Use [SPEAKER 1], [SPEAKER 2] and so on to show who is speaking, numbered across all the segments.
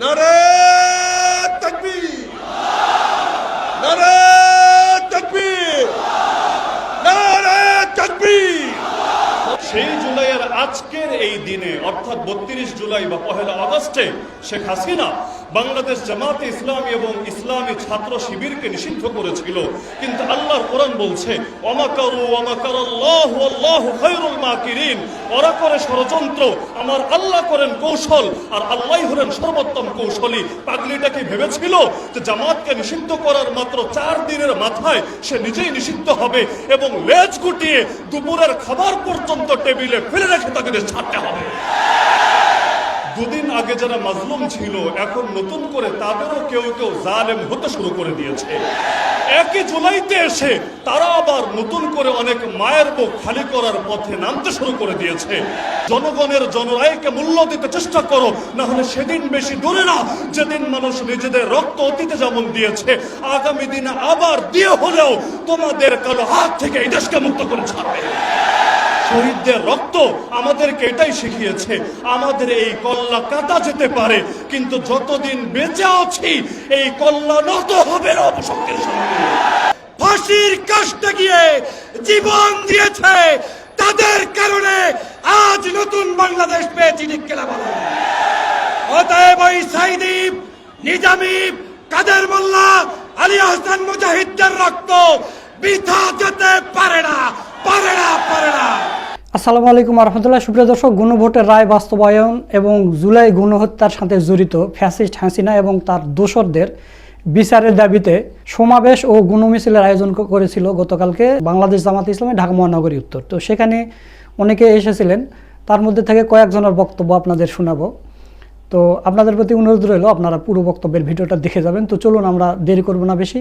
[SPEAKER 1] নারে তাকবীর, নারে তাকবীর, নারে তাকবীর। সেই জুলাইয়ের আজকের এই দিনে অর্থাৎ ৩২ জুলাই বা ১ আগস্টে শেখ হাসিনা বাংলাদেশ জামাতে ইসলামী এবং ইসলামী ছাত্র শিবিরকে নিষিদ্ধ করেছিল, কিন্তু আল্লাহর কোরআন বলছে ওয়ামাকারু ওয়ামাকারাল্লাহু আল্লাহু খায়রুল মাকিরিন। ওরা করে ষড়যন্ত্র, আমার আল্লাহ করেন কৌশল, আর আল্লাহই হলেন সর্বোত্তম কৌশলী। পাগলিটা কি ভেবেছিল যে জামাতকে নিষিদ্ধ করার মাত্র ৪ দিনের মাথায় সে নিজেই নিষিদ্ধ হবে এবং লেজ গুটিয়ে দুপুরের খাবার পর্যন্ত টেবিলে ফেলে রেখে তাকে ছাড়তে হবে? দুদিন আগে যারা মাজলুম ছিল এখন নতুন করে তাদেরও কেউ কেউ জালেম হতে শুরু করে দিয়েছে। ১ জুলাইতে এসে তারা আবার নতুন করে অনেক মায়ের বুক খালি করার পথে নামতে শুরু করে দিয়েছে। জনগণের জনরায়কে মূল্য দিতে চেষ্টা করো, না হলে সেদিন বেশি দূরে না যেদিন মানুষ নিজেদের রক্ত অতীতে যেমন দিয়েছে আগামী দিনে আবার দিয়ে হলেও তোমাদের কালো হাত থেকে এই দেশকে মুক্ত করে ছাড়বে। শহীদদের রক্ত আমাদেরকে এটাই শিখিয়েছে, আমাদের এই কল্লা কাটা যেতে পারে, কিন্তু যতদিন বেঁচে আছি এই কল্লা নত হবে না অপশক্তির সঙ্গে। ফাঁসির কাস্টে গিয়ে জীবন দিয়েছে, তাদের কারণে আজ নতুন বাংলাদেশ পেয়েছি। অতএব ওই সাইদি, নিজামী, কাদের মোল্লা, আলী আহসান মুজাহিদদের রক্ত বৃথা যেতে পারে না, পারে না, পারে না।
[SPEAKER 2] আসসালামু আলাইকুম রহমতুল্লাহ। সুপ্রিয় দর্শক, গণভোটের রায় বাস্তবায়ন এবং জুলাই গণহত্যার সাথে জড়িত ফ্যাসিস্ট হাসিনা এবং তার দোসরদের বিচারের দাবিতে সমাবেশ ও গণমিছিলের আয়োজন করেছিল গতকালকে বাংলাদেশ জামাতে ইসলামী ঢাকা মহানগরী উত্তর। তো সেখানে অনেকে এসেছিলেন, তার মধ্যে থেকে কয়েকজনের বক্তব্য আপনাদের শোনাবো। তো আপনাদের প্রতি অনুরোধ রইল আপনারা পুরো বক্তব্যের ভিডিওটা দেখে যাবেন। তো চলুন আমরা দেরি করব না বেশি,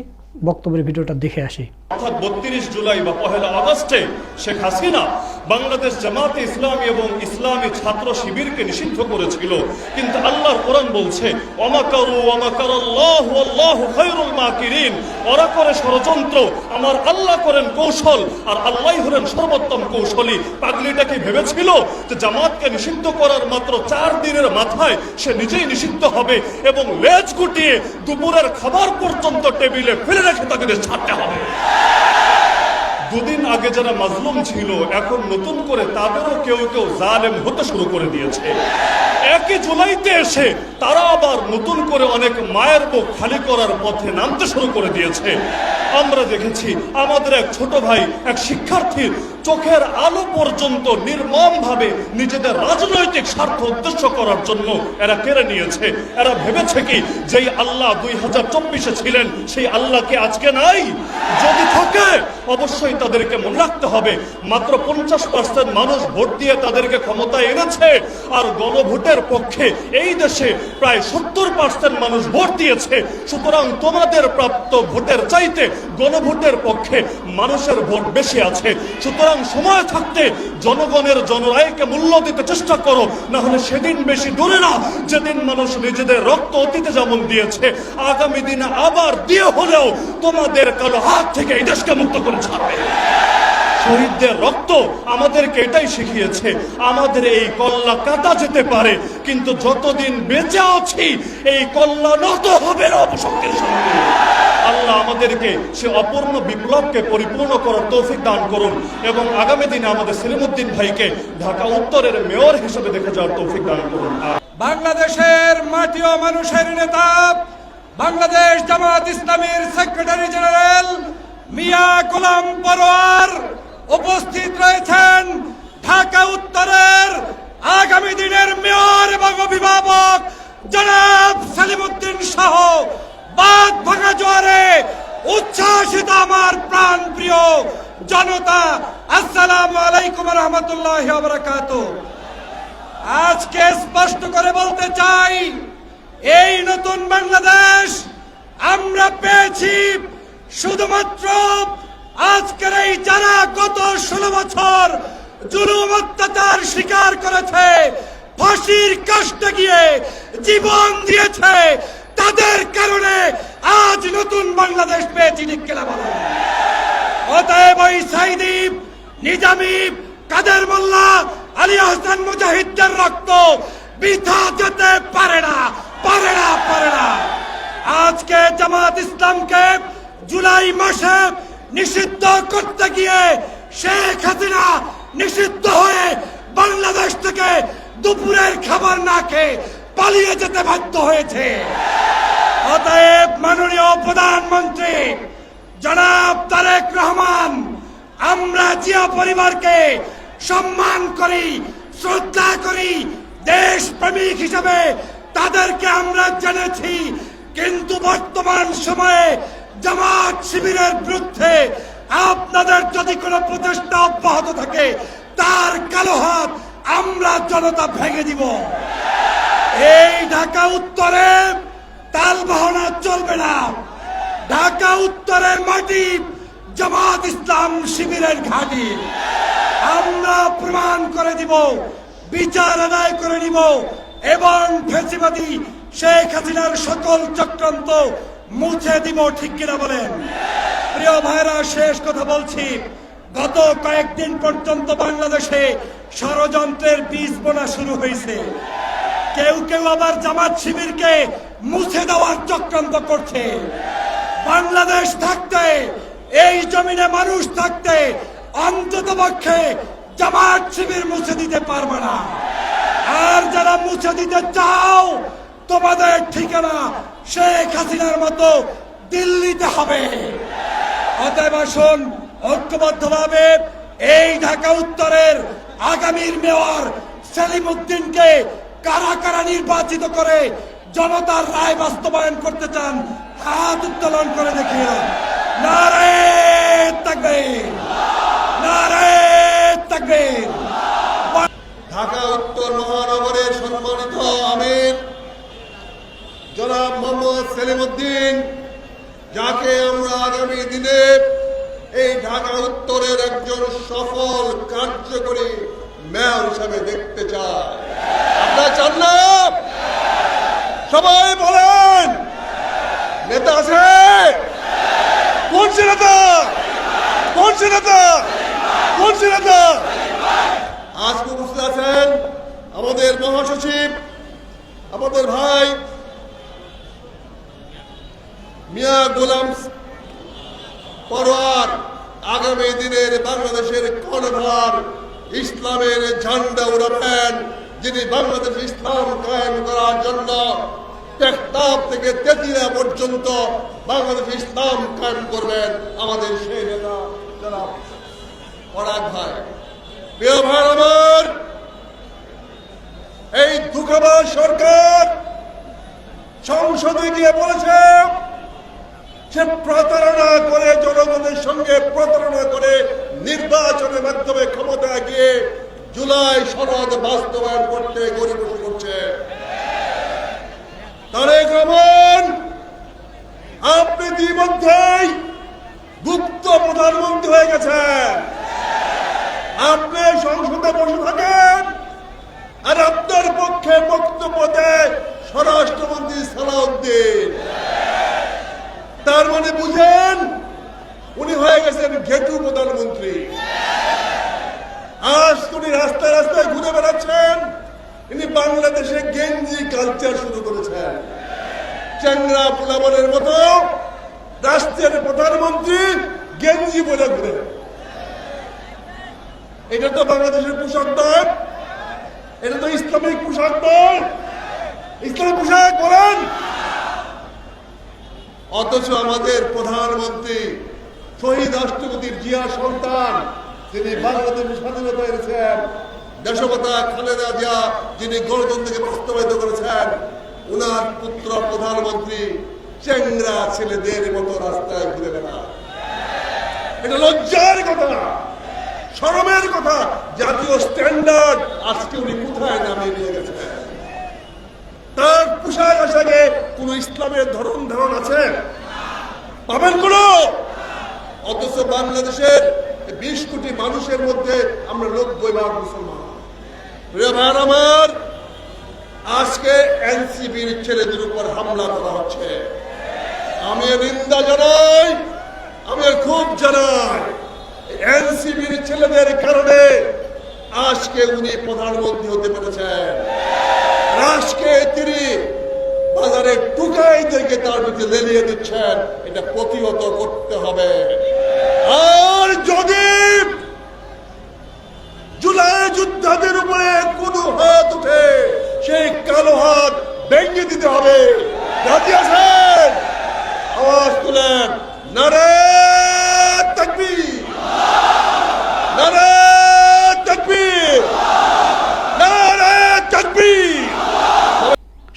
[SPEAKER 2] বক্তব্যের ভিডিওটা দেখে আসি।
[SPEAKER 1] অর্থাৎ ৩২ জুলাই বা ১ আগস্টে শেখ হাসিনা বাংলাদেশ জামাতে ইসলামী এবং ইসলামী ছাত্র শিবিরকে নিষিদ্ধ করেছিল, কিন্তু আল্লাহর কোরআন বলছে ওয়ামাকারু ওয়ামাকারাল্লাহু আল্লাহু খায়রুল মাকিরিন। ওরা করে ষড়যন্ত্র, আমার আল্লাহ করেন কৌশল, আর আল্লাহই হলেন সর্বোত্তম কৌশলী। পাগলিটা কি ভেবেছিল যে জামাতকে নিষিদ্ধ করার মাত্র ৪ দিনের মাথায় সে নিজেই নিষিদ্ধ হবে এবং লেজ গুটিয়ে দুপুরের খাবার পর্যন্ত টেবিলে ফেলে রেখে তাকে ছাড়তে হবে? দুদিন আগে যারা মাজলুম ছিল এখন নতুন করে তাদেরও কেউ কেউ জালেম হতে শুরু করে দিয়েছে। ১ জুলাইতে এসে তারা আবার নতুন করে অনেক মায়ের বুক খালি করার পথে নামতে শুরু করে দিয়েছে। আমরা দেখেছি আমাদের এক ছোট ভাই, এক শিক্ষার্থীর চোখের আলো পর্যন্ত নির্মমভাবে নিজেদের রাজনৈতিক স্বার্থ উদ্দেশ্য করার জন্য এরা কেড়ে নিয়েছে। এরা ভেবেছে কি যেই আল্লাহ ২০২৪-এ ছিলেন সেই আল্লাহকে আজকে নাই? যদি থাকে অবশ্যই তাদেরকে মনে রাখতে হবে মাত্র ৫০% মানুষ ভোট দিয়ে তাদেরকে ক্ষমতায় এনেছে, আর গণভোটের পক্ষে এই দেশে প্রায় ৭০% মানুষ ভোট দিয়েছে। সুতরাং তোমাদের প্রাপ্ত ভোটের চাইতে গণভোটের পক্ষে মানুষের ভোট বেশি আছে। সুতরাং সময় থাকতে জনগণের জনরায়কে মূল্য দিতে চেষ্টা করো, না হলে সেদিন বেশি দূরে না যেদিন মানুষ নিজেদের রক্ত অতীতে যেমন দিয়েছে আগামী দিনে আবার দিয়ে হলেও তোমাদের কালো হাত থেকে এই দেশকে মুক্ত করে ছাড়বে। শহীদদের রক্ত আমাদেরকে এটাই শিখিয়েছে, আমাদের এই কল্লা কাটা যেতে পারে, কিন্তু যতদিন বেঁচে আছি এই কল্লা নত হবে না অপশক্তির সঙ্গে। আল্লাহ আমাদেরকে সে অপূর্ণ বিপ্লবকে পরিপূর্ণ করার তৌফিক দান করুন এবং আগামী দিনে আমাদের সেলিমউদ্দিন ভাইকে ঢাকা উত্তরের মেয়র হিসেবে দেখে যাওয়ার তৌফিক দান করুন।
[SPEAKER 3] বাংলাদেশের মাটি ও মানুষের নেতা, বাংলাদেশ জামাত ইসলামীর সেক্রেটারি জেনারেল মিয়া গোলাম পরোয়ার উপস্থিত রয়েছেন। ঢাকা উত্তরের আগামী দিনের মেয়র এবং অভিভাবক জনাব সেলিমউদ্দিন সহ বাদ ভাঙা জোয়ারে উচ্ছ্বাসিত আমার প্রাণ প্রিয় জনতা, আসসালামু আলাইকুম রহমতুল্লাহি ওয়া বারাকাতুহু। আজকে স্পষ্ট করে বলতে চাই, এই নতুন বাংলাদেশ আমরা পেয়েছি শুধুমাত্র আজকের এই যারা গত 16 বছর জুলুম অত্যাচার স্বীকার করেছে, ফাঁসির কাস্টে গিয়ে জীবন দিয়েছে, তাদের কারণে আজ নতুন বাংলাদেশ পেয়েছি। অতএব ওই সাইদি, নিজামী, কাদের মোল্লা, আলী আহসান মুজাহিদদের রক্ত বৃথা যেতে পারে না, পারে না, জামাত ইসলামকে জুলাই মাসে নিষিদ্ধ করতে গিয়ে শেখ হাসিনা নিষিদ্ধ হয়ে বাংলাদেশ থেকে দুপুরের খাবার না খেয়ে পালিয়ে যেতে বাধ্য হয়েছে। অতএব মাননীয় প্রধানমন্ত্রী জনাব তারেক রহমান, আমরা জিয়া পরিবারকে সম্মান করি, শ্রদ্ধা করি, দেশপ্রেমিক হিসেবে তাদেরকে আমরা জেনেছি, কিন্তু বর্তমান সময়ে জামাত শিবিরের বিরুদ্ধে আপনাদের যদি কোনো প্রচেষ্টা অব্যাহত থাকে তার কালো হাত আমরা জনতা ভেঙে দিব। এই ঢাকা উত্তরে তালবাহনা চলবে না। ঢাকা উত্তরের মাটি জামাত ইসলাম শিবিরের ঘাঁটি। আমরা প্রমাণ করে দিব, বিচার আদায় করে নিব এবং ফ্যাসিবাদী শেখ হাসিনার সকল চক্রান্ত মুছে দিব। ঠিক কিনা বলেন? প্রিয় ভাইরা, শেষ কথা বলছি, গত কয়েকদিন পর্যন্ত বাংলাদেশে ষড়যন্ত্রের বীজ বোনা শুরু হয়েছে। কেউ কেউ আবার জামাত শিবিরকে মুছে দেওয়ার চক্রান্ত করছে। বাংলাদেশ থাকতে, এই জমিনে মানুষ থাকতে অন্ততপক্ষে জামাত শিবির মুছে দিতে পারবে না। আর যারা মুছে দিতে চাও, তোমাদের ঠিকানা শেখ হাসিনার মতো দিল্লিতে হবে। অতএব আসুন ঐক্যবদ্ধভাবে এই ঢাকা উত্তরের আগামীর মেয়র সেলিম উদ্দিনকে কারা কারা নির্বাচিত করে জনতার রায় বাস্তবায়ন করতে চান, হাত উত্তোলন করে দেখিয়ে দাও। নারে তাকবীর, নারে তাকবীর।
[SPEAKER 4] ঢাকা উত্তর মহানগরের সম্মানিত আমির জনাব মোহাম্মদ সেলিম উদ্দিন, যাকে আমরা আগামী দিনে এই ঢাকা উত্তরের একজন সফল কার্যকরী মেয়র হিসাবে দেখতে চাই। আপনারা চান না? সবাই বলেন, নেতা আছে? কোন সে নেতা? কোন সে নেতা? কোন সে নেতা? আজকে উপস্থিত আছেন আমাদের মহাসচিব, আমাদের ভাই মিয়া গোলাম পরোয়ার, আগামী দিনের বাংলাদেশের কর্ণধার, ইসলামের ঝান্ডা উড়াবেন, যিনি বাংলাদেশে ইসলাম কায়েম করার জন্য টেকনাফ থেকে তেঁতুলিয়া পর্যন্ত বাংলাদেশে ইসলাম কায়েম করবেন, আমাদের সেই নেতা জনাব পরাগ ভাই। প্রিয় ভাই আমার, এই দুঃখবাদ সরকার সংসদে গিয়ে বলেছে সে প্রতারণা করে, জনগণের সঙ্গে প্রতারণা করে নির্বাচনের মাধ্যমে ক্ষমতায় গিয়ে জুলাই সনদ বাস্তবায়ন করতে গড়িমসি করছে। তারেক রহমান, আপনি ইতিমধ্যেই গুপ্ত প্রধানমন্ত্রী হয়ে গেছেন। আপনি সংসদে বসে থাকেন আর আপনার পক্ষে বক্তব্য দেয় স্বরাষ্ট্রমন্ত্রী সালাউদ্দিন। তার মানে বুঝেন উনি হয়ে গেছেন ঘেটু প্রধানমন্ত্রী। আজ উনি রাস্তায় রাস্তায় ঘুরে বেড়াচ্ছেন। ইনি বাংলাদেশে গেঞ্জি কালচার শুরু করেছেন। চ্যাংরা পোলাবনের মতো রাষ্ট্রের প্রধানমন্ত্রী গেঞ্জি বলে ঘুরে। এটা তো বাংলাদেশের পোশাক নয়, এটা তো ইসলামিক পোশাক নয়। ইসলামিক পোশাক বলেন। অথচ আমাদের প্রধানমন্ত্রী শহীদ রাষ্ট্রপতির জিয়া সন্তান, তিনি বাংলাদেশের স্বাধীনতা এনেছেন, দেশমাতা খালেদা জিয়া যিনি গণতন্ত্রকে বাস্তবায়িত করেছেন, উনার পুত্র প্রধানমন্ত্রী চ্যাংরা ছেলেদের মতো রাস্তায় ঘুরে বেড়ায়। এটা লজ্জার কথা, শরমের কথা। জাতীয় স্ট্যান্ডার্ড আজকে উনি কোথায় নামিয়ে নিয়ে গেছেন? তার পোশাক আশাকে কোন ইসলামের ধরন ধারণ আছে? পাবেন কোন? অথচ বাংলাদেশের 20 কোটি মানুষের মধ্যে আমরা 90% মুসলমান। প্রিয় ভাই আমার, আজকে এনসিপির ছেলেদের উপর হামলা করা হচ্ছে। আমি নিন্দা জানাই, আমি খুব জানাই। এনসিপির ছেলেদের কারণে আজকে উনি প্রধানমন্ত্রী হতে পেরেছেন। আজকে তিনি বাজারে টুকাই থেকে তার ভিতরে লেলিয়ে দিচ্ছেন, এটা প্রতিহত করতে হবে। আর যদি জুলাই যোদ্ধাদের উপরে কোনো হাত উঠে, সেই কালো হাত ভেঙে দিতে হবে। রাজি আছেন? আওয়াজ তুলেন, নারে তাকবীর, নারে তাকবীর, নারে তাকবীর।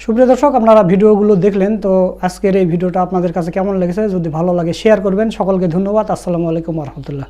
[SPEAKER 2] সুপ্রিয় দর্শক, আপনারা ভিডিওগুলো দেখলেন, তো আজকের এই ভিডিওটা আপনাদের কাছে কেমন লেগেছে? যদি ভালো লাগে শেয়ার করবেন। সকলকে ধন্যবাদ। আসসালামু আলাইকুম রহমতুল্লাহ।